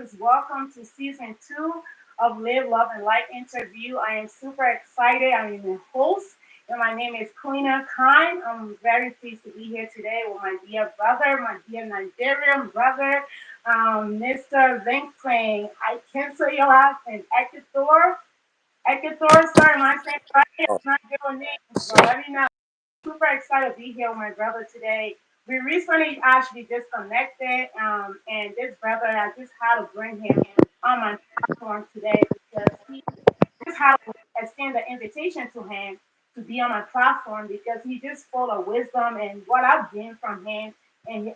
viewers. Welcome to season 2 of Live, Love, and Light interview. I am super excited. I am the host, and my name is Queena Khan. I'm very pleased to be here today with my dear brother, my dear Nigerian brother, Mr. Vincent. I can't say your last name, EKHATOR. EKHATOR, sorry, am I saying it right? Oh, It's not your name, but so, let me know. Super excited to be here with my brother today. We recently actually just connected, and this brother, I just had to bring him on my platform today because he just had to extend the invitation to him to be on my platform because he's just full of wisdom and what I've gained from him, and he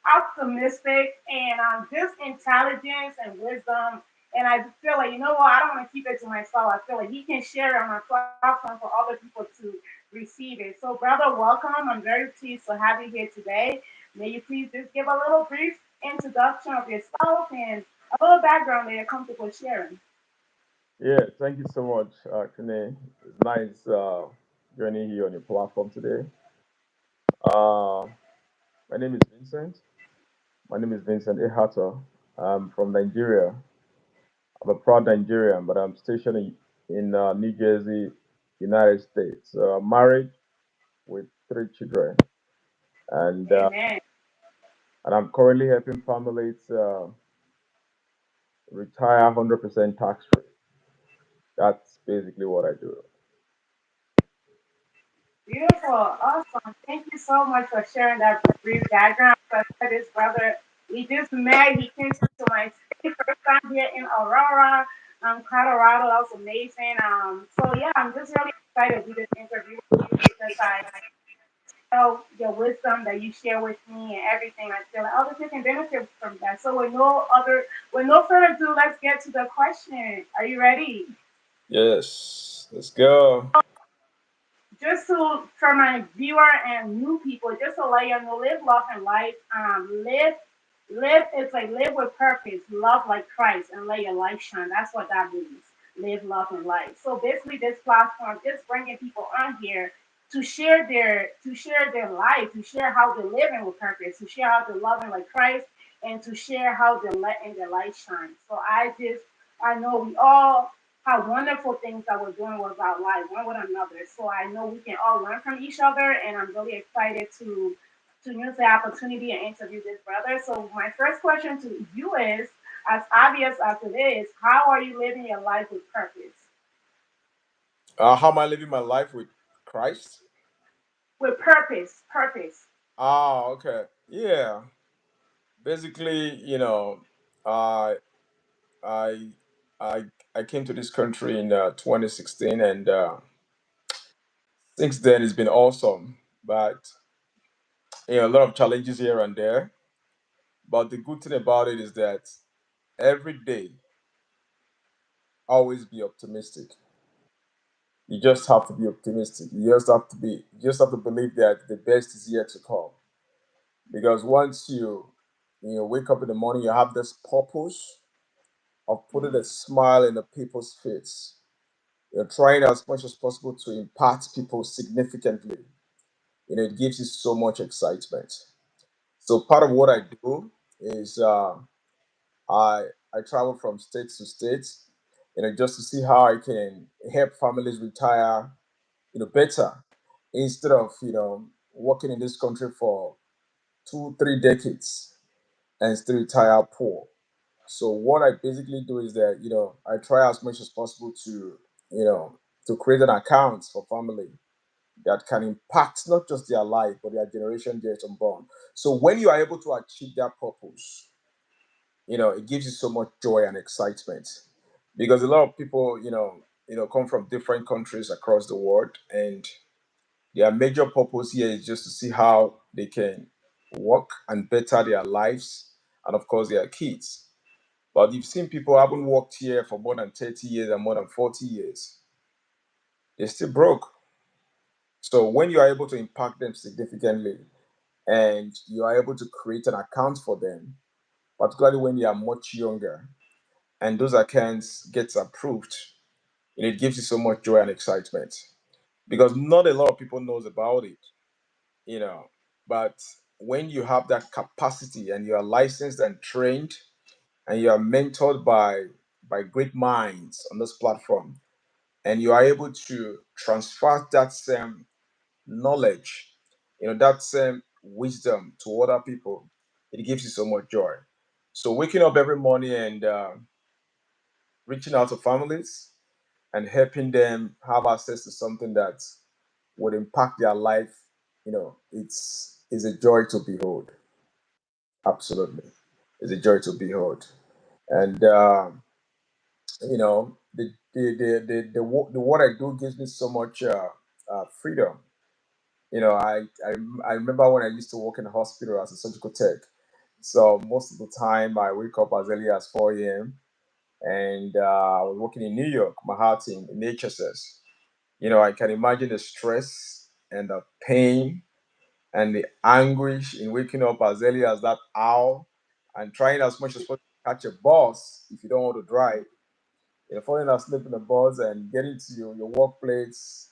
optimistic and just intelligence and wisdom. And I feel like, you know what, I don't want to keep it to myself. I feel like he can share it on my platform for other people to receive it. So, brother, welcome. I'm very pleased to have you here today. May you please just give a little brief introduction of yourself and a little background that you're comfortable sharing. yeah, thank you so much, Kene. It's nice joining here on your platform today. Uh, my name is Vincent. My name is Vincent EKHATOR. I'm from Nigeria. I'm a proud Nigerian, but I'm stationed in New Jersey, United States. I'm married with 3 children, and uh, Amen. and I'm currently helping families retire 100% tax free. That's basically what I do. Beautiful. Awesome. Thank you so much for sharing that brief background. Like I said, this brother, we just met. He came to my city first time here in Aurora, Colorado. That was amazing. So yeah, I'm just really excited to do this interview with you because I know your wisdom that you share with me and everything. I feel like other people can benefit from that. So with no further ado, let's get to the question. Are you ready? Yes, let's go. Just to for my viewer and new people, just to let you know, live, love, and life. Live is like live with purpose, love like Christ, and let your light shine. That's what that means. Live, love, and life. So basically, this platform just bringing people on here to share their life, to share how they're living with purpose, to share how they're loving like Christ, and to share how they're letting their light shine. So I know we all have wonderful things that we're doing with our life, one with another. So I know we can all learn from each other, and I'm really excited to use the opportunity and interview this brother. So my first question to you is, as obvious as it is, how are you living your life with purpose? How am I living my life with Christ? With purpose. Okay. Yeah. Basically, I I I I came to this country in 2016, and since then it's been awesome. But a lot of challenges here and there. But the good thing about it is that every day, always be optimistic. You just have to be optimistic. You just have to believe that the best is yet to come. Because once you wake up in the morning, you have this purpose of putting a smile in the people's face. You're trying as much as possible to impact people significantly. It gives you so much excitement. So part of what I do is I I travel from state to state, just to see how I can help families retire, better, instead of working in this country for 2, 3 decades and still retire poor. So what I basically do is that I try as much as possible to you know to create an account for family that can impact not just their life but their generation yet unborn. So when you are able to achieve that purpose, it gives you so much joy and excitement because a lot of people come from different countries across the world, and their major purpose here is just to see how they can work and better their lives and of course their kids. But you've seen people haven't worked here for more than 30 years and more than 40 years. They're still broke. So when you are able to impact them significantly and you are able to create an account for them, particularly when they are much younger, and those accounts gets approved, it gives you so much joy and excitement. Because not a lot of people knows about it, you know. But when you have that capacity and you are licensed and trained, and you are mentored by great minds on this platform, and you are able to transfer that same knowledge, that same wisdom to other people, it gives you so much joy. So waking up every morning and reaching out to families and helping them have access to something that would impact their life, it's is a joy to behold. Absolutely, it's a joy to behold. And the what I do gives me so much freedom. I remember when I used to work in a hospital as a surgical tech. So most of the time I wake up as early as 4 a.m. and I was working in New York, Manhattan, in HSS. I can imagine the stress and the pain and the anguish in waking up as early as that hour and trying as much as possible to catch a bus if you don't want to drive. Falling asleep in the bus and getting to your workplace,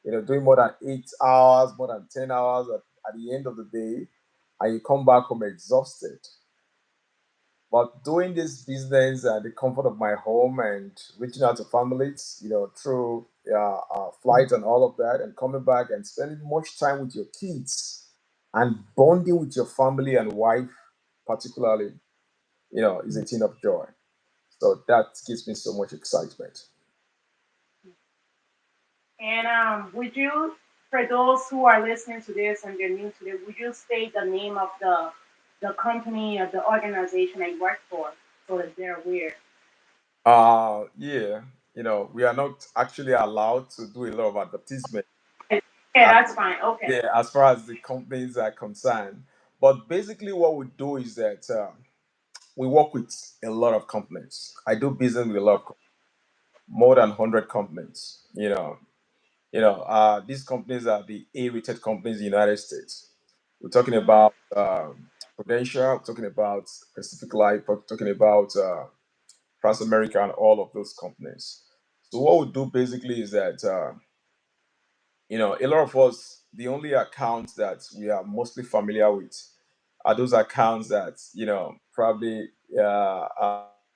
doing more than 8 hours, more than 10 hours at the end of the day, and you come back home exhausted. But doing this business and the comfort of my home and reaching out to families, through flights and all of that, and coming back and spending much time with your kids and bonding with your family and wife, particularly, is a thing of joy. So that gives me so much excitement. And would you, for those who are listening to this and they're new to this, would you state the name of the company or the organization I work for so that they're aware? Yeah, we are not actually allowed to do a lot of advertisement. Yeah, uh, that's fine. Okay. yeah, as far as the companies are concerned. But basically, what we do is that we work with a lot of companies. I do business with a lot of more than 100 companies. These companies are the A-rated companies in the United States. We're talking Mm-hmm. about Prudential, we're talking about Pacific Life, we're talking about France America, and all of those companies. So what we do basically is that a lot of us, the only accounts that we are mostly familiar with are those accounts that probably you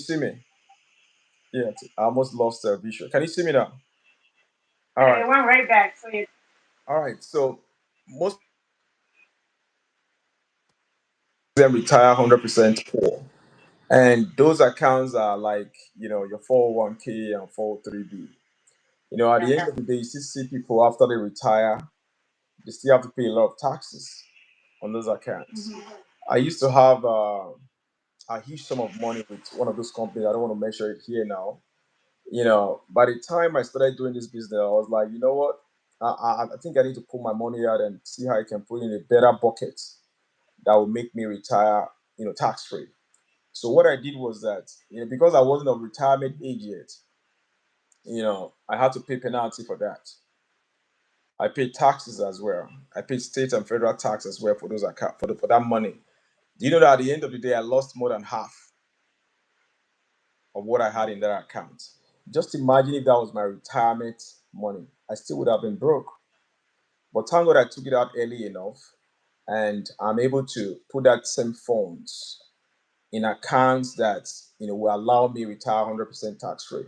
see me? Yeah, I almost lost visual. Can you see me now? All Yeah, right, it went right back. So you, all right. So most of them retire 100% poor, and those accounts are like your 401k and 403b. At the end yeah. of the day, you still see people after they retire, they still have to pay a lot of taxes on those accounts. Mm-hmm. I used to have a huge sum of money with one of those companies. I don't want to mention it here now. By the time I started doing this business, I was like, you know what? I think I need to pull my money out and see how I can put in a better bucket that will make me retire, tax free. So what I did was that, because I wasn't of retirement age yet, I had to pay penalty for that. I paid taxes as well. I paid state and federal tax as well for those account for that money. Do you know that at the end of the day, I lost more than half of what I had in that account? Just imagine if that was my retirement money. I still would have been broke. But thank God I took it out early enough, and I'm able to put that same funds in accounts that will allow me retire 100% tax free.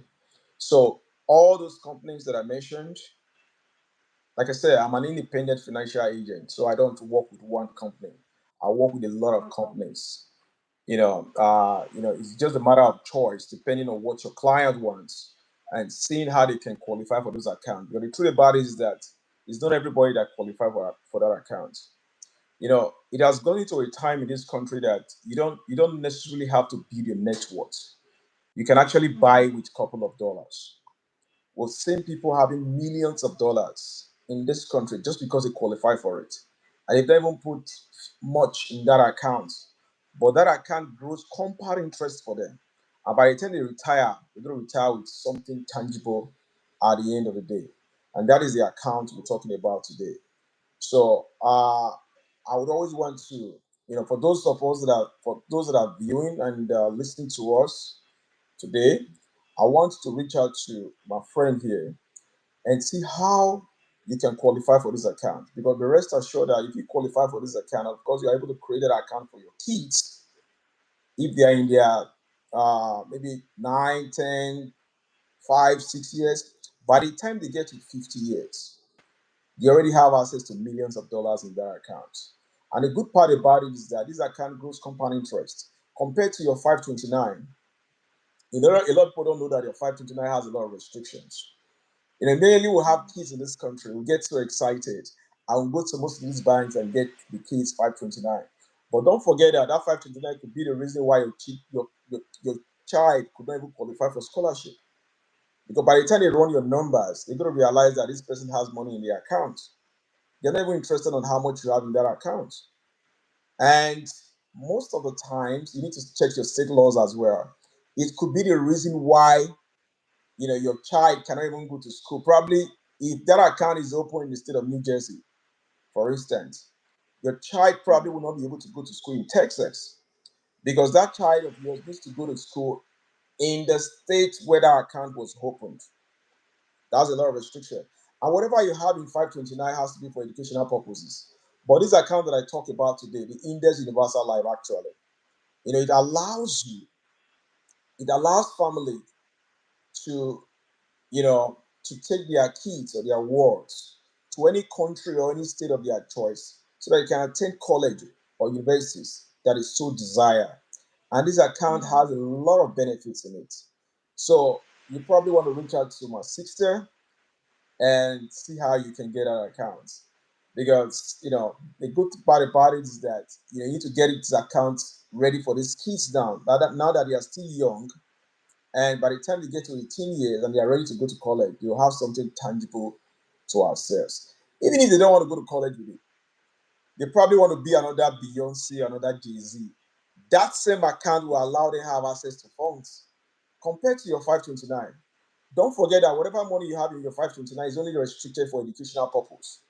So all those companies that I mentioned, like I said, I'm an independent financial agent, so I don't work with one company. I work with a lot of Okay. companies. It's just a matter of choice depending on what your client wants and seeing how they can qualify for those accounts. But the truth about it is that it's not everybody that qualify for that account. It has gone into a time in this country that you don't necessarily have to build your net worth. You can actually buy Mm-hmm. with a couple of dollars. We've seen people having millions of dollars in this country just because they qualify for it. And they don't even put much in that account. But that account grows compound interest for them. And by the time they retire, they're going to retire with something tangible at the end of the day. And that is the account we're talking about today. So I would always want to, for those of us for those that are viewing and listening to us today, I want to reach out to my friend here and see how you can qualify for this account. Because the rest assured that if you qualify for this account, of course, you are able to create that account for your kids if they are in their maybe 9, 10, 5, 6 years. By the time they get to 50 years, they already have access to millions of dollars in their account. And the good part about it is that this account grows compound interest compared to your 529. A lot of people don't know that your 529 has a lot of restrictions. Mainly we have kids in this country. We get so excited and we go to most of these banks and get the kids 529. But don't forget that that 529 could be the reason why your child could not even qualify for scholarship. Because by the time they run your numbers, they're going to realize that this person has money in their account. They're not even interested on how much you have in that account. And most of the times, you need to check your state laws as well. It could be the reason why your child cannot even go to school. Probably if that account is open in the state of New Jersey, for instance, your child probably will not be able to go to school in Texas because that child of yours needs to go to school in the state where that account was opened. That's a lot of restriction. And whatever you have in 529 has to be for educational purposes. But this account that I talk about today, the Index Universal Life, actually, it allows you, it allows family to to take their kids or their wards to any country or any state of their choice so that they can attend college or universities that is so desire. And this account has a lot of benefits in it. So you probably want to reach out to my sister and see how you can get our accounts. Because the good part about it is that you need to get its account ready for these kids now that they are still young, and by the time they get to 18 years and they are ready to go to college, they'll have something tangible to access. Even if they don't want to go to college with it, they probably want to be another Beyonce, another Jay-Z. That same account will allow them to have access to funds compared to your 529. Don't forget that whatever money you have in your 529 is only restricted for educational purpose.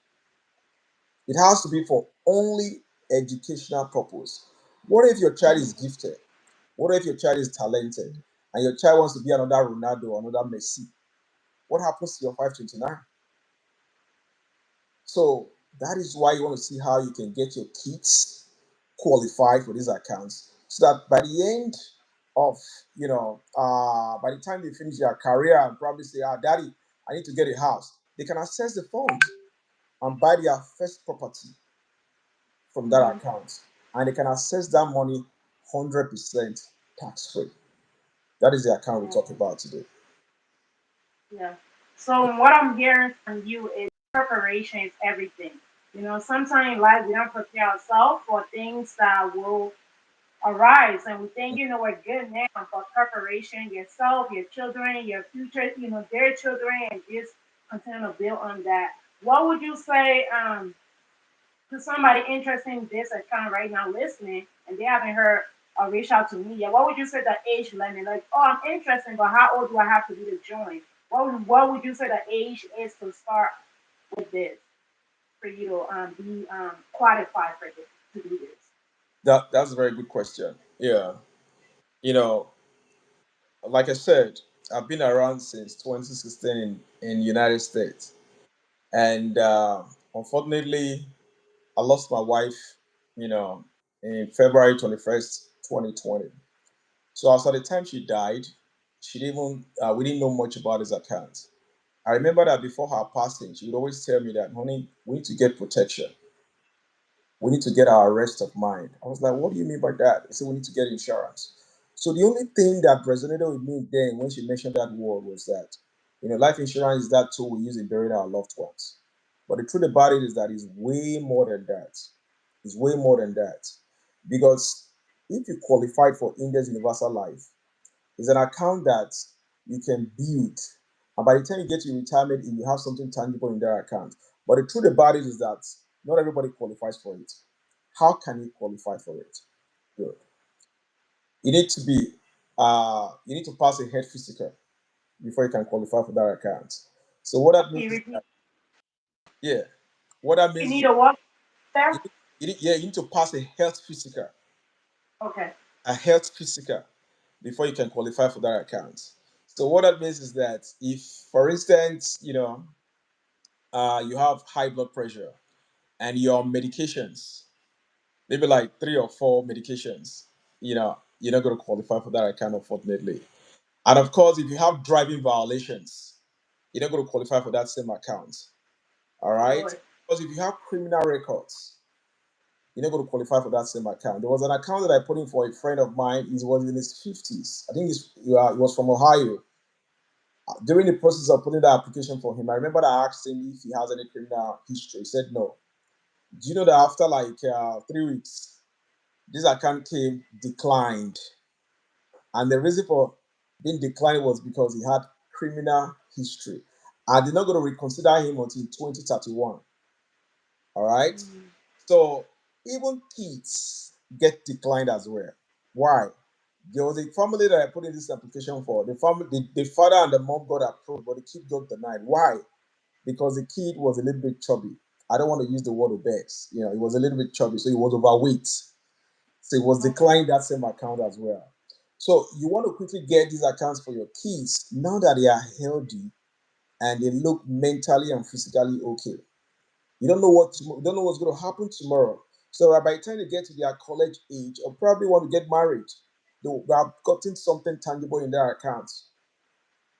It has to be for only educational purpose. What if your child is gifted? What if your child is talented and your child wants to be another Ronaldo or another Messi? What happens to your 529? So that is why you want to see how you can get your kids qualified for these accounts so that by the end of, by the time they finish their career and probably say, daddy, I need to get a house, they can access the funds and buy their first property from that Mm-hmm. account. And they can access that money 100% tax free. That is the account we Yeah. talk about today. Yeah. So what I'm hearing from you is preparation is everything. Sometimes in life we don't prepare ourselves for things that will arise, and we think we're good now, but preparation, yourself, your children, your future, their children, and just continue to build on that. What would you say to somebody interested in this account right now listening and they haven't heard or reach out to me yet? What would you say the age limit? Like, oh, I'm interested, but how old do I have to be to join? What would you say the age is to start with this for you to be qualified for this to do this? That's a very good question. Yeah. You know, like I said, I've been around since 2016 in United States, and unfortunately, I lost my wife. You know, in February 21st, 2020. So as at the time she died, she didn't even we didn't know much about his account. I remember that before her passing, she would always tell me that, honey, we need to get protection. We need to get our rest of mind. I was like, what do you mean by that? They said, we need to get insurance. So the only thing that resonated with me then when she mentioned that word was that, life insurance is that tool we use in burying our loved ones. But the truth about it is that it's way more than that. It's way more than that. Because if you qualified for Index Universal Life, it's an account that you can build. And by the time you get to retirement, you have something tangible in that account. But the truth about it is that not everybody qualifies for it. How can you qualify for it? Good. You need to be you need to pass a head physical before you can qualify for that account. So what that Can means you is repeat? that, yeah, what that You means is need a what you there? need, you need to pass a health physical, Okay. before you can qualify for that account. So what that means is that if, for instance, you have high blood pressure and your medications, maybe like 3 or 4 medications, you're not going to qualify for that account, unfortunately. And of course, if you have driving violations, you're not going to qualify for that same account. All right? Lord. Because if you have criminal records, you're not going to qualify for that same account. There was an account that I put in for a friend of mine. He was in his 50s. I think he was from Ohio. During the process of putting the application for him, I remember I asked him if he has any criminal history. He said no. Do you know that after like 3 weeks, this account came declined? And the reason for being declined was because he had criminal history. And they're not going to reconsider him until 2031. All right. Mm. So even kids get declined as well. Why? There was a family that I put in this application for. The family, the father and the mom got approved, but the kid got denied. Why? Because the kid was a little bit chubby. I don't want to use the word obese. He was a little bit chubby, so he was overweight. So he was Okay. declined that same account as well. So you want to quickly get these accounts for your kids now that they are healthy and they look mentally and physically okay. You don't know what's going to happen tomorrow. So by the time they get to their college age or probably want to get married, they have gotten something tangible in their accounts.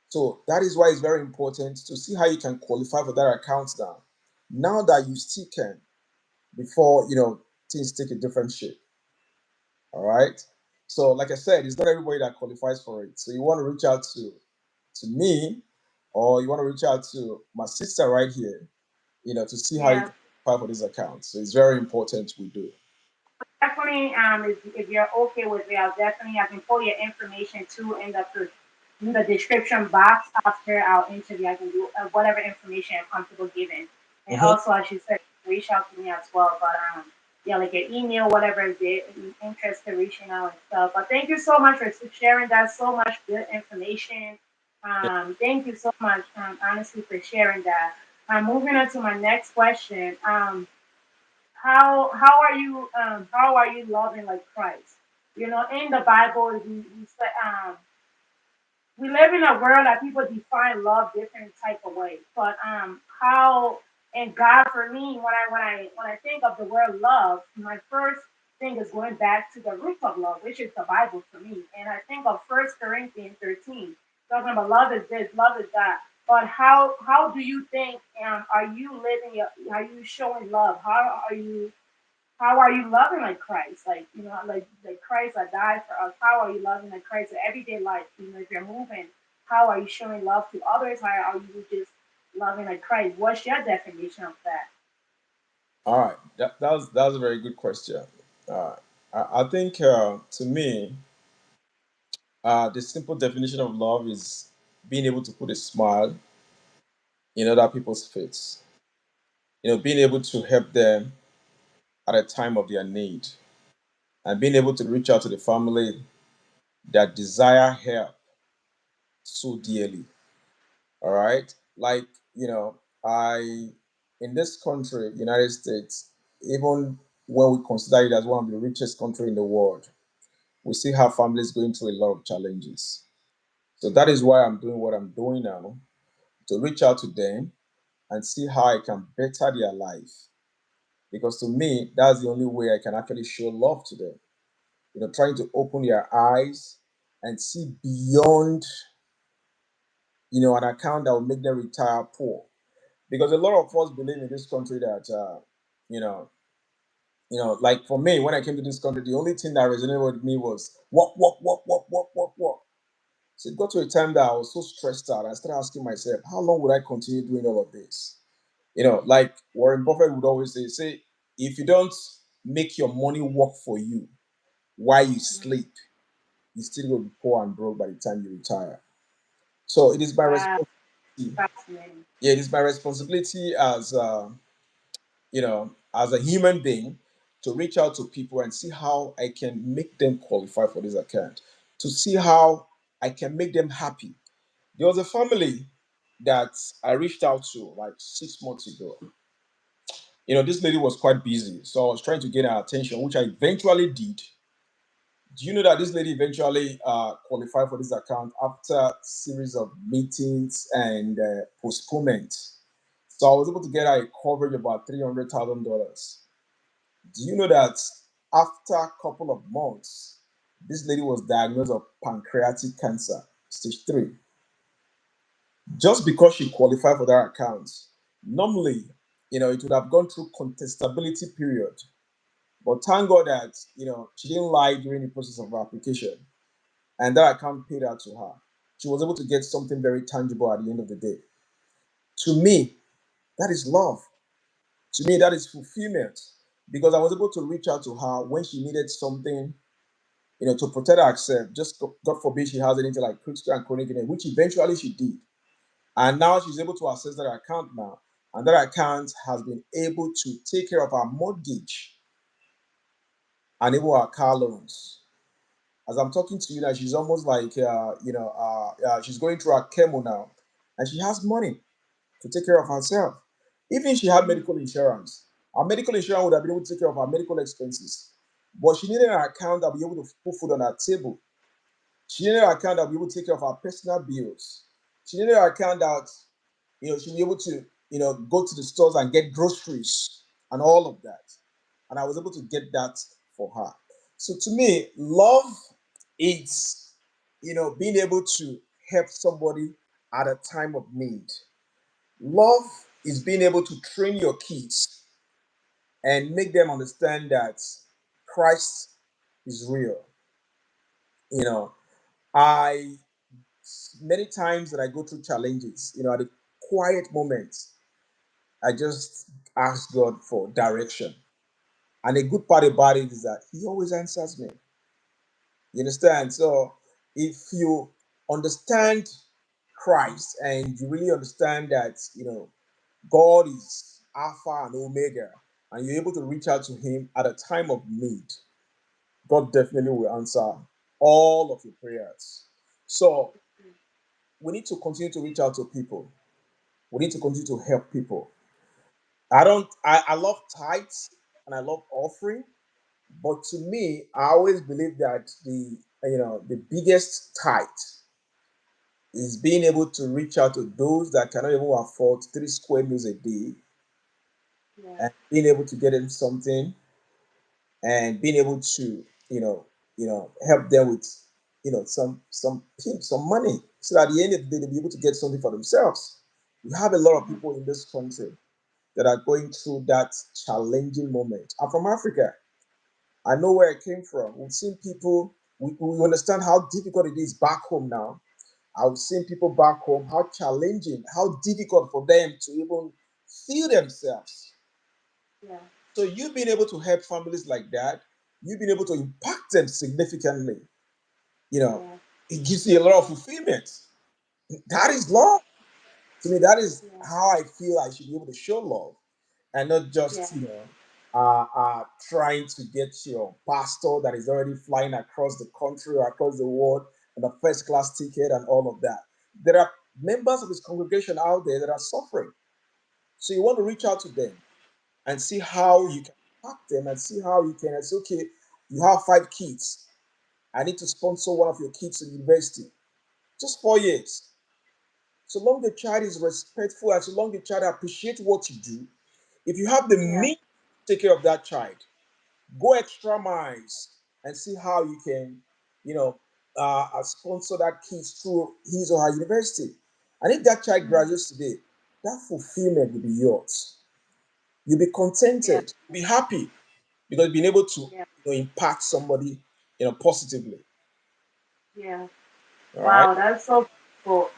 So that is why it's very important to see how you can qualify for that account now. Now that you still can, before things take a different shape. All right. So like I said, it's not everybody that qualifies for it. So you want to reach out to me, or you want to reach out to my sister right here, to see how you Yeah. can qualify for this account. So it's very important we do. Definitely, if you're okay with it, I can pull your information too in the description box after our interview. I can do whatever information you're comfortable giving, and Mhm. also as you said, reach out to me as well. But yeah, like your email, whatever they're interested reaching out and stuff. But thank you so much for sharing that. So much good information. Yeah. Thank you so much, honestly, for sharing that. Moving on to my next question. How are you loving like Christ? In the Bible, we say we live in a world that people define love different type of ways. But how and God for me, when I think of the word love, my first thing is going back to the root of love, which is the Bible for me. And I think of 1 Corinthians 13, talking about love is this, love is that. But how do you think are you living are you showing love? How are you loving like Christ? Like Christ that died for us. How are you loving like Christ in everyday life? If you're moving, how are you showing love to others? How are you just loving like Christ? What's your definition of that? All right. That was a very good question. Uh, I think to me, the simple definition of love is being able to put a smile in other people's face. Being able to help them at a time of their need, and being able to reach out to the family that desire help so dearly. All right. Like, I, in this country, United States, even when we consider it as one of the richest country in the world, we still have families going through a lot of challenges. So that is why I'm doing what I'm doing now, to reach out to them and see how I can better their life. Because to me, that's the only way I can actually show love to them. Trying to open their eyes and see beyond, an account that will make them retire poor. Because a lot of us believe in this country that, you know, like for me, when I came to this country, the only thing that resonated with me was work, work, work, work, work, work, work. So it got to a time that I was so stressed out. I started asking myself, how long would I continue doing all of this? Like Warren Buffett would always say, if you don't make your money work for you while you sleep, you still will be poor and broke by the time you retire. So it is my Wow, responsibility. fascinating. Yeah, it is my responsibility as a human being to reach out to people and see how I can make them qualify for this account, to see how I can make them happy. There was a family that I reached out to like 6 months ago. This lady was quite busy, so I was trying to get her attention, which I eventually did. Do you know that this lady eventually qualified for this account after a series of meetings and postponement? So I was able to get her a coverage of about $300,000. Do you know that after a couple of months, this lady was diagnosed of pancreatic cancer, stage 3, just because she qualified for that account? Normally, it would have gone through contestability period, but thank God that she didn't lie during the process of her application, and that account paid out to her. She was able to get something very tangible at the end of the day. To me, that is love. To me, that is fulfillment, because I was able to reach out to her when she needed something, to protect herself. Just God forbid she has anything like critical and chronic illness, which eventually she did. And now she's able to access that account now. And that account has been able to take care of her mortgage and even her car loans. As I'm talking to you now, she's almost like, she's going through her chemo now. And she has money to take care of herself. Even if she had Mhm. medical insurance, her medical insurance would have been able to take care of her medical expenses. But she needed an account that would be able to put food on her table. She needed an account that would be able to take care of her personal bills. She needed an account that, she'll be able to, go to the stores and get groceries and all of that. And I was able to get that for her. So to me, love is, being able to help somebody at a time of need. Love is being able to train your kids and make them understand that Christ is real. You know, I many times that I go through challenges, at the quiet moments, I just ask God for direction. And a good part about it is that He always answers me. You understand? So if you understand Christ and you really understand that, God is Alpha and Omega, and you're able to reach out to Him at a time of need, God definitely will answer all of your prayers. So we need to continue to reach out to people. We need to continue to help people. I love tithes and I love offering, but to me, I always believe that the biggest tithe is being able to reach out to those that cannot even afford 3 square meals a day, Yeah. and being able to get them something, and being able to help them with some money, so that at the end of the day they'll be able to get something for themselves. We have a lot of Mhm. people in this country that are going through that challenging moment. I'm from Africa. I know where I came from. We've seen people, we understand how difficult it is back home now. I've seen people back home, how challenging, how difficult for them to even feel themselves. Yeah. So you being able to help families like that, you've been able to impact them significantly, you know, Yeah. it gives you a lot of fulfillment. That is Yeah. love. To me, that is Yeah. how I feel I should be able to show love, and not Yeah. just trying to get your pastor that is already flying across the country or across the world on a first class ticket and all of that. There are members of his congregation out there that are suffering, so you want to reach out to them and see how Yeah. you can impact them, and see how you can say, okay, you have 5 kids, I need to sponsor one of your kids to university, just 4 years. So long the child is respectful and so long the child appreciates what you do, if you have the Yeah. means to take care of that child, go extra miles and see how you can, you know, sponsor that kid through his or her university. And if that child Mhm. graduates today, that fulfillment will be yours. You'll be Yeah. contented, you'll be happy, because being able to Yeah. impact somebody positively. Yeah. All right. Wow, that's so cool.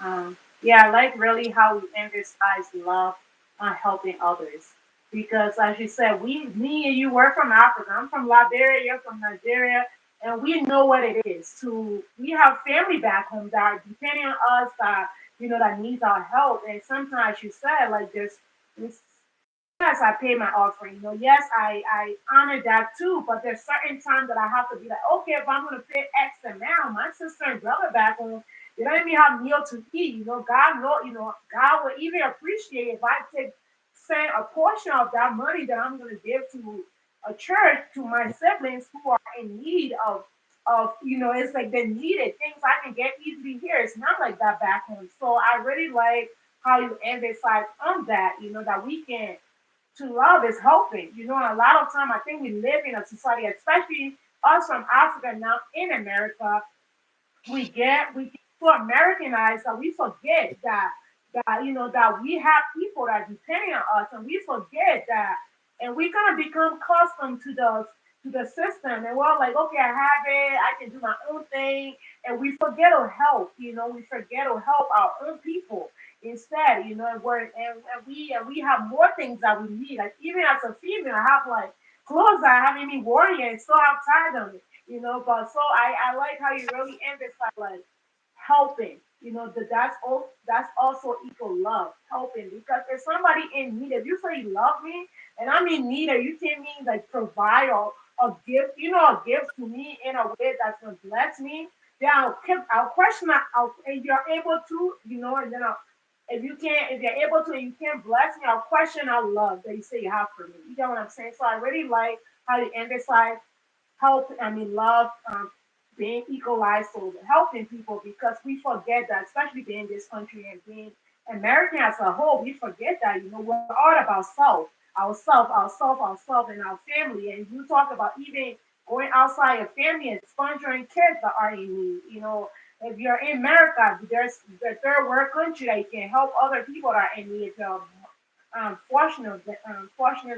Yeah, I like really how we emphasize love on helping others. Because as you said, me and you, we're from Africa. I'm from Liberia, you're from Nigeria, and we know what it is to. We have family back home that are depending on us, that that needs our help. And sometimes you said like this, yes, I pay my offering. Yes, I honor that too. But there's certain times that I have to be like, okay, if I'm gonna pay X amount, my sister and brother back home, they don't even have meal to eat. God know, God will even appreciate if I send a portion of that money that I'm gonna give to a church to my siblings who are in need of it's like they needed things I can get easily here. It's not like that back home. So I really like how you emphasize on that, that we can to love is helping. And a lot of time I think we live in a society, especially us from Africa now in America, we get so Americanized that we forget that we have people that depend on us, and we forget that, and we kind of become accustomed to the system, and we're like, okay, I have it, I can do my own thing, and we forget to help. We forget to help our own people instead. And we have more things that we need. Like even as a female, I have like clothes that I haven't even worn yet, and still have tied on it. But so I like how you really emphasize like helping. That's also equal love, helping. Because if somebody in need, if you say you love me and I'm in need, or you can mean like provide or a gift, a gift to me in a way that's gonna bless me, then I'll question that. If you're able to, and then if you're able to and you can't bless me, I'll question our love that you say you have for me. You get what I'm saying? So I really like how you emphasize love, being equalized, so helping people, because we forget that, especially being this country and being American as a whole, we forget that, we're all about ourself, and our family. And you talk about even going outside your family and sponsoring kids that are in need. If you're in America, there's the third world country that you can help other people that are in need. Fortunate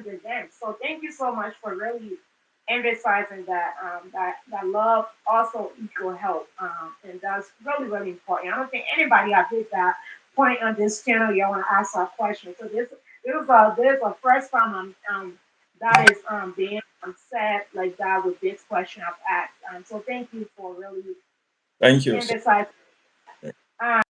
than them. So thank you so much for really emphasizing that love also equal help, and that's really really important. I don't think anybody have hit that point on this channel. You want to ask that question. So this is a first time that is being said like that with this question I've asked. So thank you for really Thank you. So, emphasizing. Um,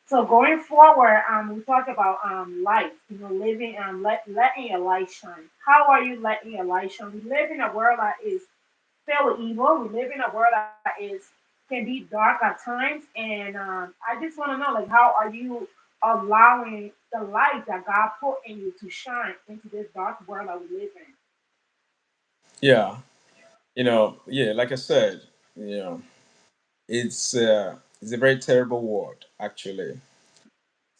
so going forward, we talk about light, living letting your light shine. How are you letting your light shine? We live in a world that is filled with evil. We live in a world that is can be dark at times, and I just want to know, like, how are you allowing the light that God put in you to shine into this dark world that we live in? yeah, yeah, like I said, you know, it's a very terrible word, actually.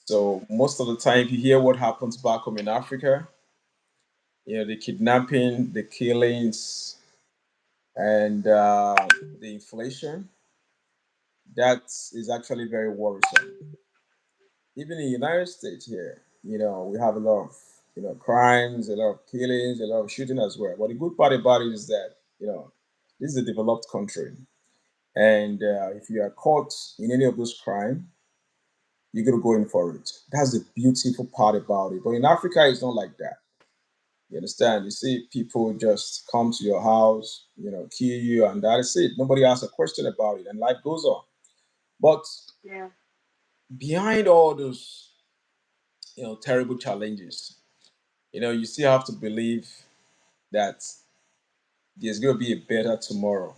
So most of the time, if you hear what happens back home in Africa, the kidnapping, the killings, and the inflation, that is actually very worrisome. Even in the United States here, we have a lot of, crimes, a lot of killings, a lot of shooting as well. But the good part about it is that, this is a developed country. And if you are caught in any of those crimes, you're going to go in for it. That's the beautiful part about it. But in Africa, it's not like that. You understand? You see people just come to your house, kill you, and that is it. Nobody asks a question about it, and life goes on. But Yeah. behind all those, terrible challenges, you still have to believe that there's going to be a better tomorrow.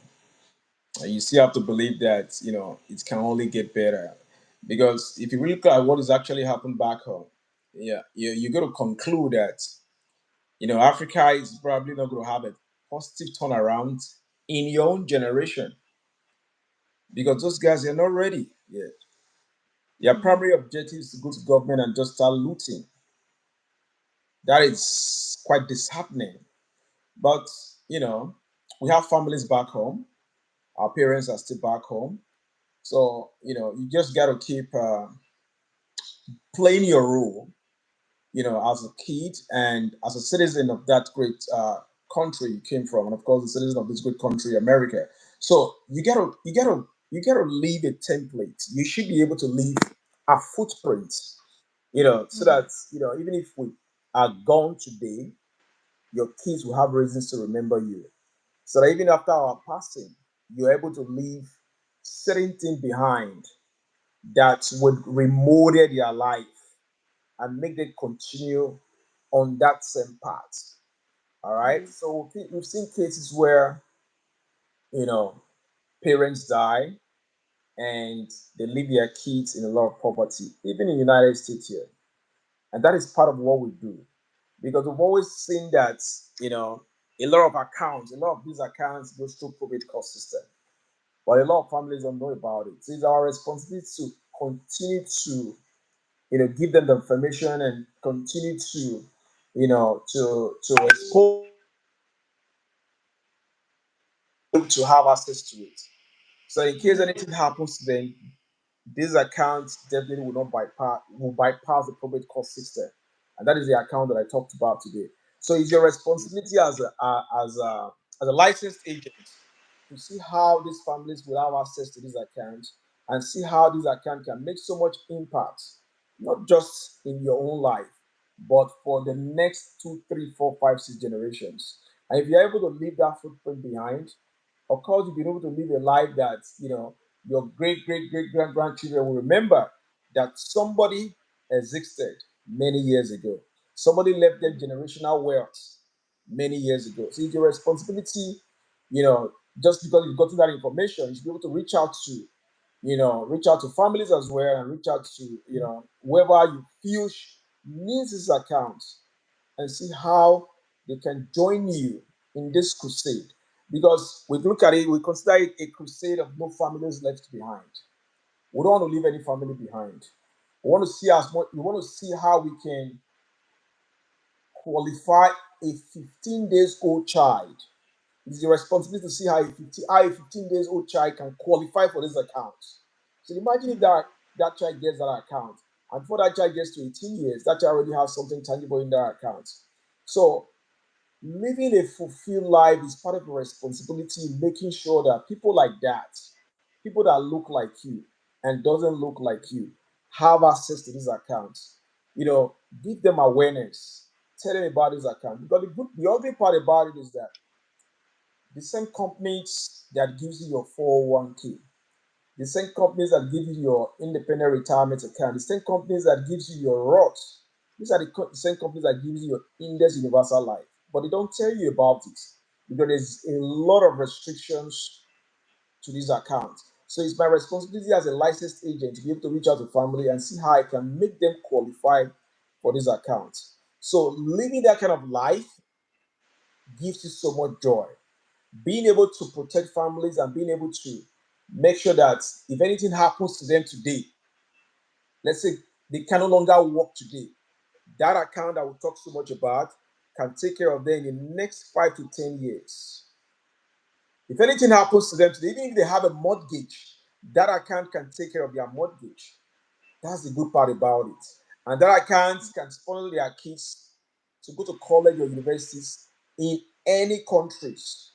And you still have to believe that, it can only get better. Because if you really look at what has actually happened back home, yeah, you're going to conclude that, Africa is probably not going to have a positive turnaround in your own generation because those guys are not ready yet. Their Hmm. primary objective is to go to government and just start looting. That is quite disheartening. But, you know, we have families back home. Our parents are still back home. So, you just got to keep playing your role, as a kid and as a citizen of that great country you came from, and of course, the citizen of this great country, America. So you gotta leave a template. You should be able to leave a footprint, so Hmm. that even if we are gone today, your kids will have reasons to remember you. So that even after our passing, you're able to leave certain thing behind that would remodel their life and make them continue on that same path. All right. Hmm. So we've seen cases where, you know, parents die and they leave their kids in a lot of poverty, even in the United States here. And that is part of what we do. Because we've always seen that, a lot of accounts, a lot of these accounts go through probate court system. But a lot of families don't know about it. So it's our responsibility to continue to give them the information and continue to, to expose them to have access to it. So in case anything happens to them, this account definitely will bypass the probate court system, and that is the account that I talked about today. So it's your responsibility as a licensed agent to see how these families will have access to this account and see how this account can make so much impact, not just in your own life, but for the next 2, 3, 4, 5, 6 generations. And if you're able to leave that footprint behind, of course, you'll be able to live a life that your great great great grandchildren will remember that somebody existed many years ago. Somebody left them generational wealth many years ago. So it's your responsibility, you know, just because you've gotten that information, you should be able to reach out to families as well, and reach out to, whoever you feel needs this account, and see how they can join you in this crusade. Because we look at it, we consider it a crusade of no families left behind. We don't want to leave any family behind. We want to see how we can qualify a 15 days old child. It's your responsibility to see how a 15 days old child can qualify for this account. So imagine if that child gets that account, and before that child gets to 18 years, that child already has something tangible in their account. So living a fulfilled life is part of your responsibility, making sure that people like that, people that look like you and doesn't look like you, have access to these accounts. Give them awareness, tell them about this account. Because the other part about it is that the same companies that gives you your 401k, the same companies that give you your independent retirement account, the same companies that gives you your ROTS, these are the same companies that gives you your index universal life. But they don't tell you about it because there's a lot of restrictions to these accounts. So it's my responsibility as a licensed agent to be able to reach out to family and see how I can make them qualify for these accounts. So living that kind of life gives you so much joy. Being able to protect families and being able to make sure that if anything happens to them today, let's say they can no longer work today, that account that we talk so much about can take care of them in the next 5 to 10 years. If anything happens to them today, even if they have a mortgage, that account can take care of their mortgage. That's the good part about it. And that account can sponsor their kids to go to college or universities in any countries,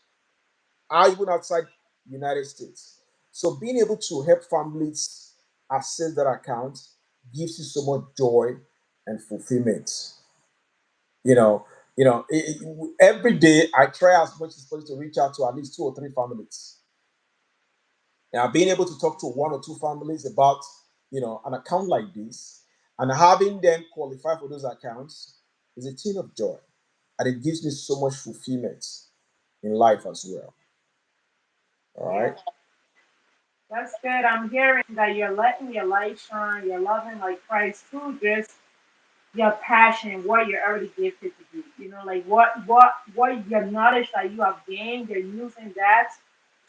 or even outside the United States. So being able to help families access that account gives you so much joy and fulfillment. You know, every day I try as much as possible to reach out to at least 2 or 3 families. Now, being able to talk to 1 or 2 families about, an account like this, and having them qualify for those accounts is a thing of joy, and it gives me so much fulfillment in life as well. All Yeah, right. that's good. I'm hearing that you're letting your light shine. You're loving like Christ through just your passion, what you're already gifted to do. Like what your knowledge that you have gained, you're using that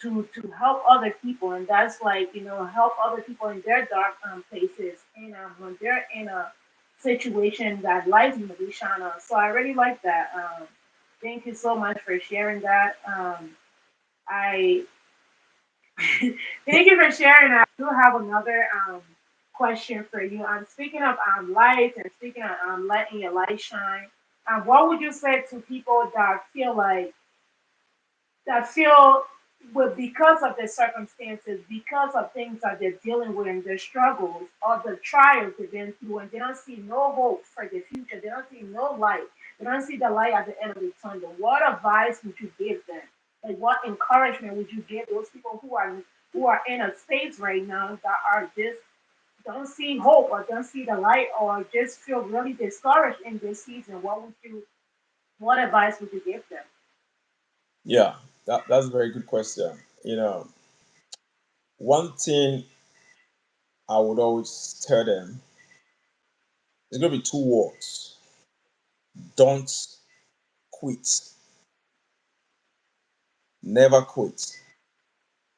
to help other people, and that's like help other people in their dark places, and when they're in a situation that light may shine on. So I really like that. Thank you so much for sharing that. I Thank you for sharing. I do have another question for you. Speaking of light and speaking of letting your light shine, what would you say to people that feel with because of their circumstances, because of things that they're dealing with and their struggles or the trials they've been through, and they don't see no hope for the future, they don't see no light, they don't see the light at the end of the tunnel. What advice would you give them? Like what encouragement would you give those people who are in a space right now that are just don't see hope or don't see the light or just feel really discouraged in this season? What advice would you give them? Yeah, that's a very good question. One thing I would always tell them is going to be 2 words: don't quit, never quit.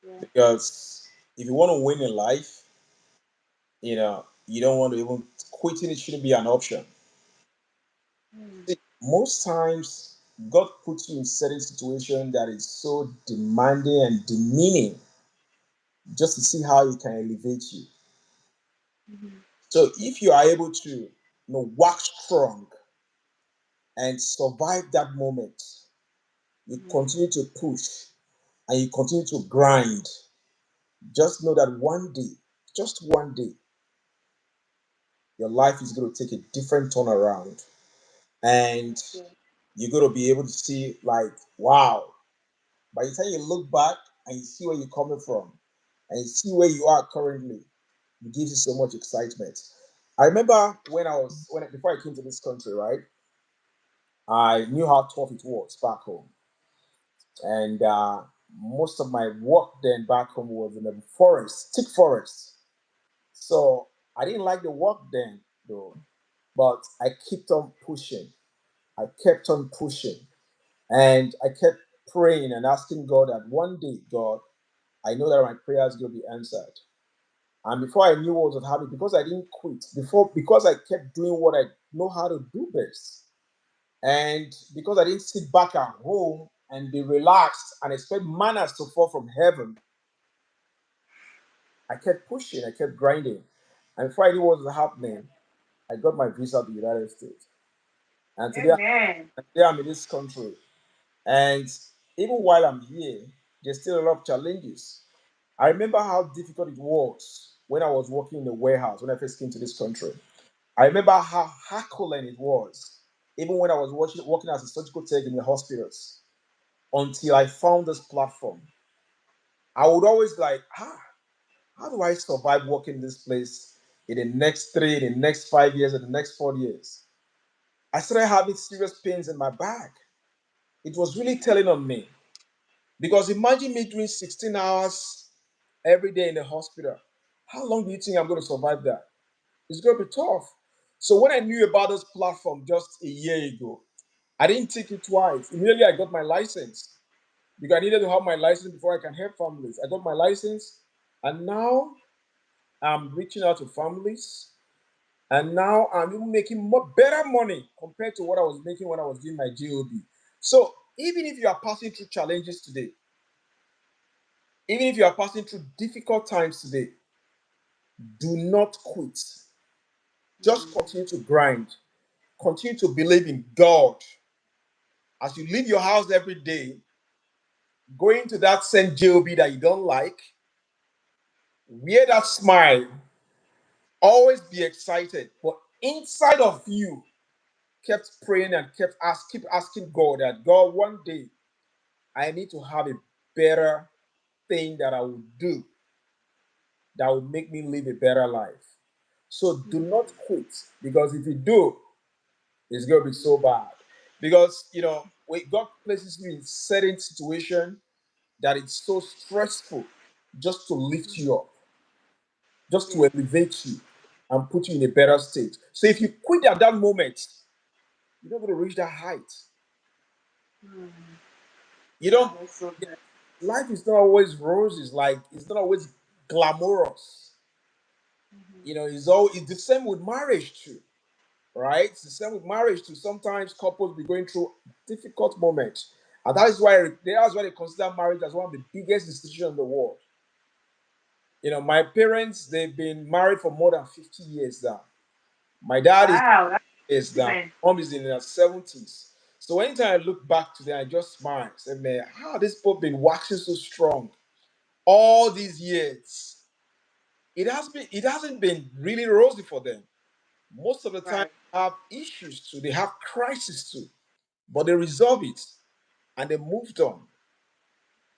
Yeah. Because if you want to win in life, you don't want to even quitting it shouldn't be an option. Mm. See, most times, God puts you in certain situation that is so demanding and demeaning just to see how He can elevate you. Mhm. So if you are able to, work strong and survive that moment, you Mhm. continue to push and you continue to grind. Just know that one day, just one day, your life is going to take a different turn around, and Yeah. you're going to be able to see, like, wow. By the time you look back and you see where you're coming from and you see where you are currently, it gives you so much excitement. I remember before I came to this country, right? I knew how tough it was back home, and most of my work then back home was in the forest, thick forest. So I didn't like the work then, though, but I kept on pushing. I kept on pushing, and I kept praying and asking God that one day, God, I know that my prayers will be answered. And before I knew what was happening, because I didn't quit, because I kept doing what I know how to do best, and because I didn't sit back at home and be relaxed and expect manners to fall from heaven, I kept pushing, I kept grinding. And before I knew what was happening, I got my visa to the United States. And Amen. today I'm in this country. And even while I'm here, there's still a lot of challenges. I remember how difficult it was when I was working in the warehouse when I first came to this country. I remember how hackling it was, even when I was working as a surgical tech in the hospitals, until I found this platform. I would always like, how do I survive working in this place in the next 3, in the next 5 years, in the next 4 years? I started having serious pains in my back. It was really telling on me. Because imagine me doing 16 hours every day in the hospital. How long do you think I'm going to survive that? It's going to be tough. So when I knew about this platform just a year ago, I didn't think it twice. Immediately I got my license because I needed to have my license before I can help families. I got my license, and now I'm reaching out to families, and now I'm even making more better money compared to what I was making when I was doing my JOB. So even if you are passing through challenges today, even if you are passing through difficult times today, do not quit. Just Mhm. continue to grind. Continue to believe in God. As you leave your house every day, going to that same JOB that you don't like, wear that smile, always be excited. But inside of you, kept praying and keep asking God that, God, one day I need to have a better thing that I will do that will make me live a better life. So do Mhm. not quit, because if you do, it's going to be so bad. Because, when God places you in certain situation that it's so stressful just to lift you up, just to Yeah. elevate you and put you in a better state. So if you quit at that moment, you're not going to reach that height. Mhm. You Wow, don't, that's so good. life is not always roses, like it's not always glamorous. Mhm. It's the same with marriage too, right? It's the same with marriage too. Sometimes couples be going through difficult moments, and that's why they consider marriage as one of the biggest institutions in the world. My parents, they've been married for more than 50 years now. My dad Wow, that's is now. amazing. Mom is in her 70s. So anytime I look back to them, I just smile. Say, man, how this people been waxing so strong all these years? It hasn't been really rosy for them. Most of the time Right. they have issues too, they have crisis too, but they resolve it and they moved on.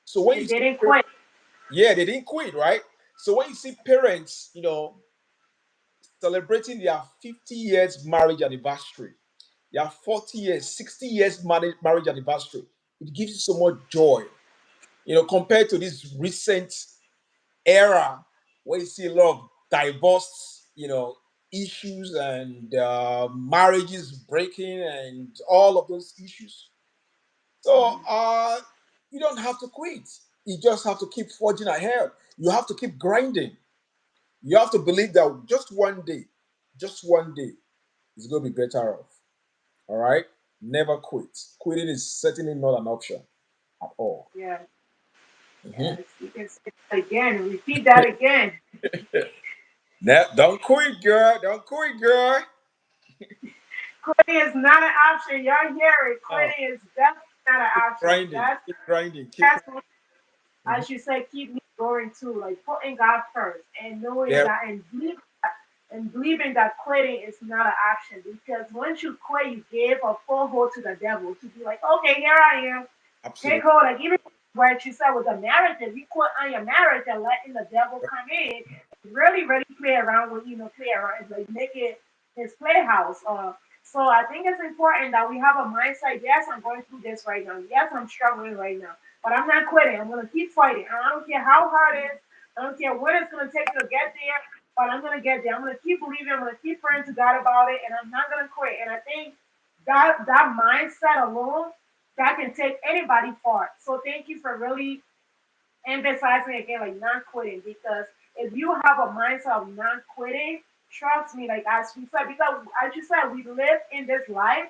So when They you see didn't parents, quit. yeah, they didn't quit, right? So when you see parents, celebrating their 50 years marriage anniversary, their 40 years, 60 years marriage anniversary, it gives you so much joy, compared to this recent era where you see a lot of divorce, issues, and marriages breaking and all of those issues. So Mhm. you don't have to quit. You just have to keep forging ahead. You have to keep grinding. You have to believe that just one day, just one day, it's going to be better off. All right? Never quit. Quitting is certainly not an option at all. Yeah. Mhm. Yes. You can say that again. Repeat that again. Don't quit, girl. Don't quit, girl. Quitting is not an option. Y'all hear it. Oh, Quitting is definitely not an keep option. grinding. Keep grinding. Keep That's grinding. what I Mhm. should say. Keep me going too. Like putting God first and knowing There, that and believing that quitting is not an option because once you quit, you give a full hold to the devil to be like, okay, here I am. Take absolutely. hold. Like even what you said with the marriage, if you quit on your marriage and letting the devil come in, really, really play around with play around, like make it his playhouse. So I think it's important that we have a mindset. Yes, I'm going through this right now. Yes, I'm struggling right now, but I'm not quitting. I'm gonna keep fighting. And I don't care how hard it is. I don't care what it's gonna take to get there, but I'm gonna get there. I'm gonna keep believing. I'm gonna keep praying to God about it, and I'm not gonna quit. And I think that mindset alone that can take anybody far. So thank you for really emphasizing again, like not quitting, because if you have a mindset of not quitting, trust me, like as we said, because as you said, we live in this life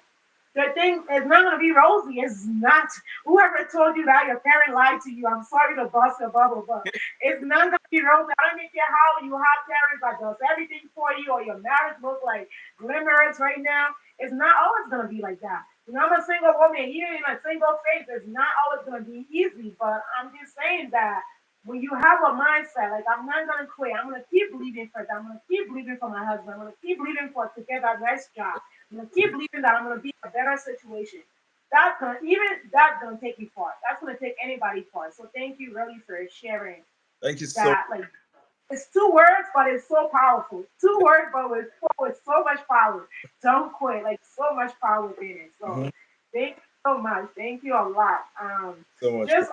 the thing is not going to be rosy. It's not. Whoever told you that your parent lied to you, I'm sorry to bust your bubble, but it's not going to be rosy. I don't even care how you have parents that does everything for you or your marriage look like glimmerous right now. It's not always going to be like that. You know, I'm a single woman. Even in a single phase, it's not always going to be easy, but I'm just saying that when you have a mindset like I'm not gonna quit, I'm gonna keep believing for that. I'm gonna keep believing for my husband. I'm gonna keep believing for to get that next job. I'm gonna keep believing that I'm gonna be in a better situation. That's gonna take you far. That's gonna take anybody far. So thank you really for sharing thank you so. that. Like it's two words, but it's so powerful. Two words, but with so much power. Don't quit. Like so much power within it. So Mhm. thank you so much. Thank you a lot. So much. Just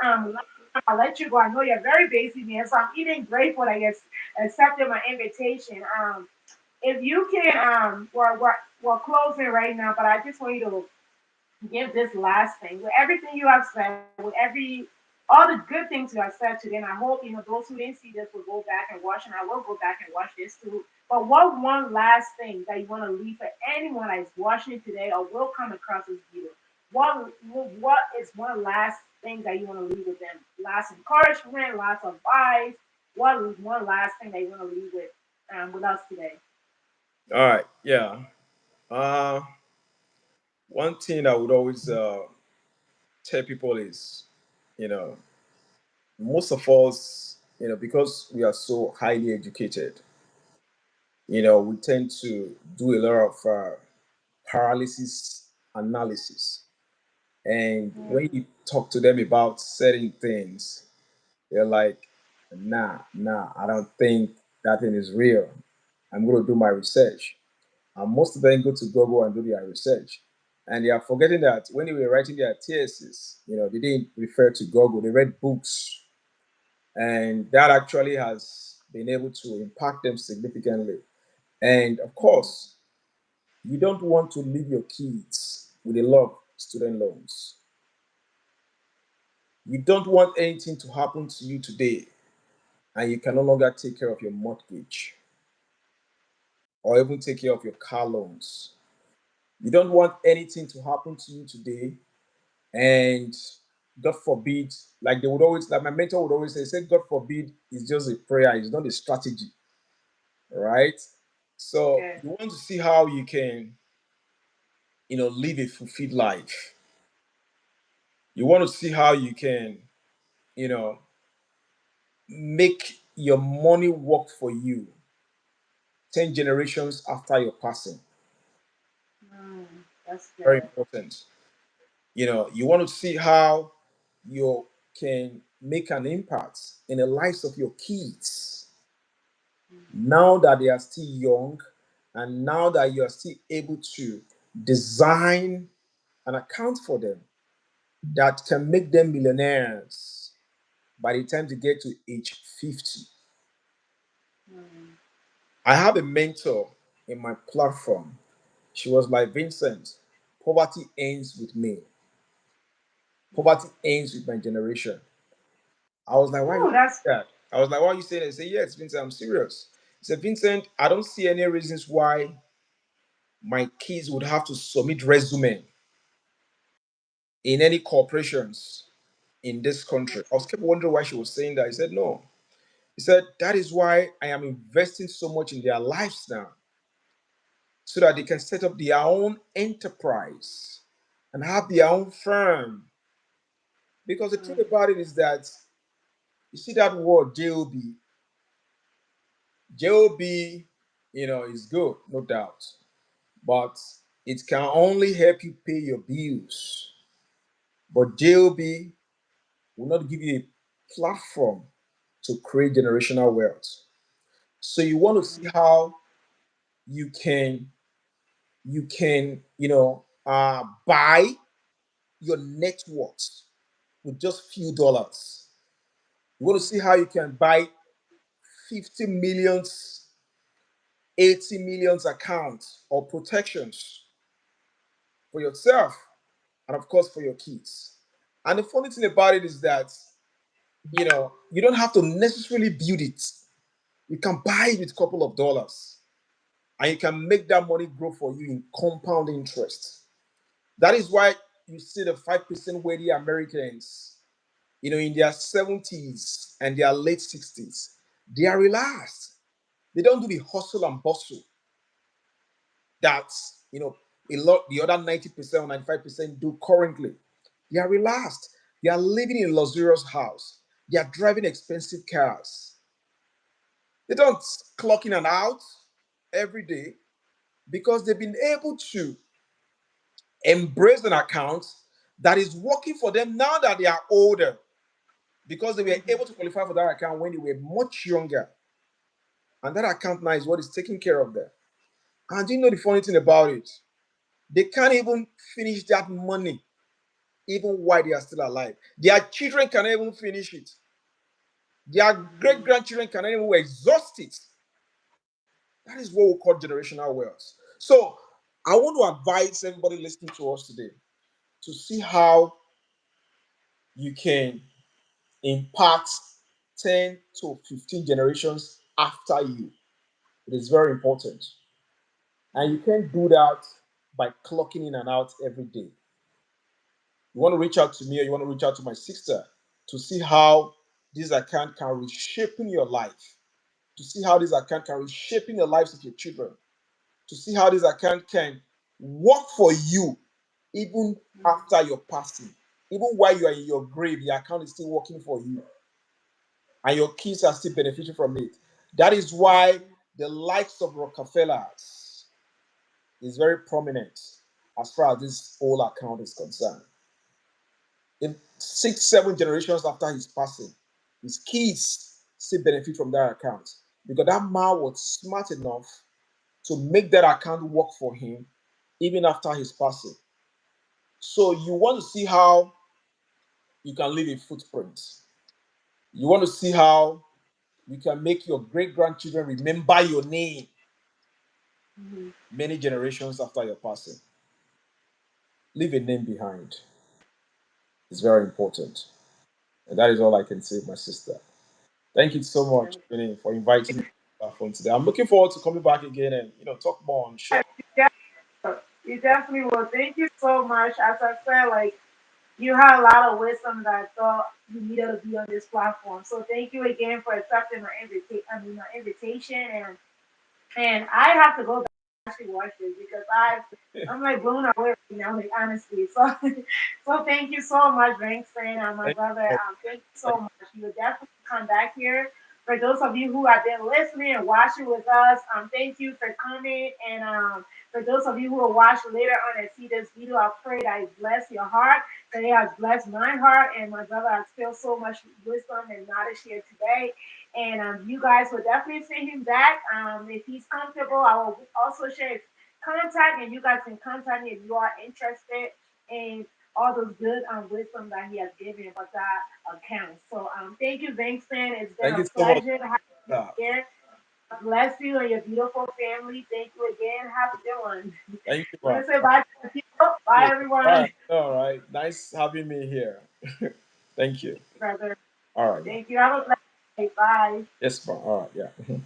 I'll let you go. I know you're very busy, man. So I'm even grateful that you accepted my invitation. If you can, we're closing right now, but I just want you to give this last thing with everything you have said, with all the good things you have said today. And I hope those who didn't see this will go back and watch, and I will go back and watch this too. But what one last thing that you want to leave for anyone that is watching today or will come across this video? What is one last thing that you want to leave with them? Last encouragement, last advice. What is one last thing that you want to leave with us today? All right. Yeah. Uh, One thing I would always tell people is, you know, most of us, because we are so highly educated, we tend to do a lot of paralysis analysis. And when Mm, you talk to them about certain things, they're like, nah, I don't think that thing is real. I'm going to do my research. And most of them go to Google and do their research. And they are forgetting that when they were writing their thesis, they didn't refer to Google, they read books. And that actually has been able to impact them significantly. And of course, you don't want to leave your kids with a lot of student loans. You don't want anything to happen to you today and you can no longer take care of your mortgage or even take care of your car loans. You don't want anything to happen to you today and God forbid, like they would always, like my mentor would always say, God forbid is just a prayer, it's not a strategy, right? So okay. you want to see how you can, live a fulfilled life. You want to see how you can, you know, make your money work for you 10 generations after your passing. That's Very good. important. You want to see how you can make an impact in the lives of your kids now that they are still young and now that you are still able to design an account for them that can make them millionaires by the time they get to age 50. Mm, I have a mentor in my platform. She was like, Vincent, poverty ends with me. Poverty ends with my generation. I was like, why are you oh, saying that's that? I was like, why are you saying that? He said, yes, Vincent, I'm serious. He said, Vincent, I don't see any reasons why. my kids would have to submit resume in any corporations in this country. I was kept wondering why she was saying that. He said, no. He said, that is why I am investing so much in their lives now, so that they can set up their own enterprise and have their own firm. Because the truth about it is that, you see that word JOB, JOB, is good, no doubt, but it can only help you pay your bills. But JOB will not give you a platform to create generational wealth. So you want to see how you can buy your net worth with just few dollars. You want to see how you can buy 50 millions, 80 millions accounts or protections for yourself and of course for your kids. And the funny thing about it is that you don't have to necessarily build it. You can buy it with a couple of dollars and you can make that money grow for you in compound interest. That is why you see the 5% wealthy Americans, in their 70s and their late 60s, they are relaxed. They don't do the hustle and bustle that, a lot the other 90% or 95% do currently. They are relaxed. They are living in luxurious house. They are driving expensive cars. They don't clock in and out every day because they've been able to embrace an account that is working for them now that they are older, because they were able to qualify for that account when they were much younger. And that account now is what is taking care of them. And you know the funny thing about it? They can't even finish that money even while they are still alive. Their children cannot even finish it. Their great grandchildren cannot even exhaust it. That is what we call generational wealth. So I want to advise everybody listening to us today to see how you can impact 10 to 15 generations after you. It is very important. And you can't do that by clocking in and out every day. You want to reach out to me or you want to reach out to my sister to see how this account can reshape your life, to see how this account can reshape the lives of your children, to see how this account can work for you even after your passing. Even while you are in your grave, the account is still working for you and your kids are still benefiting from it. That is why the likes of Rockefellers is very prominent as far as this whole account is concerned. In 6, 7 generations after his passing, his kids still benefit from that account because that man was smart enough to make that account work for him even after his passing. So you want to see how you can leave a footprint. You want to see how you can make your great grandchildren remember your name many generations after your passing. Leave a name behind. It's very important. And that is all I can say, my sister. Thank you so much, Winnie, for inviting me to the platform today. I'm looking forward to coming back again and talk more on share. Yeah, you definitely will. Thank you so much. As I said, like you had a lot of wisdom that I thought you needed to be on this platform. So thank you again for accepting my invitation, and I have to go back and actually watch this because I'm like blown away right now, like honestly. So so thank you so much, Vincent, my Thank brother. you. Thank you Thank so much. You will definitely come back here. For those of you who have been listening and watching with us, thank you for coming. And for those of you who will watch later on and see this video, I pray that it bless your heart, that it has blessed my heart, and my brother has felt so much wisdom and knowledge here today. And you guys will definitely send him back. If he's comfortable, I will also share his contact, and you guys can contact me if you are interested in all those good wisdom that he has given for that account. So thank you, Vincent. It's been thank a you so much. pleasure having you here. God bless you and your beautiful family. Thank you again. Have a good one. Thank you, Want man. to say bye to the people? Bye, Yeah. everyone. All right. Nice having me here. Thank you. Brother. All right, man. Thank you. Have a blessed day. Bye. Yes, man. All right. Yeah.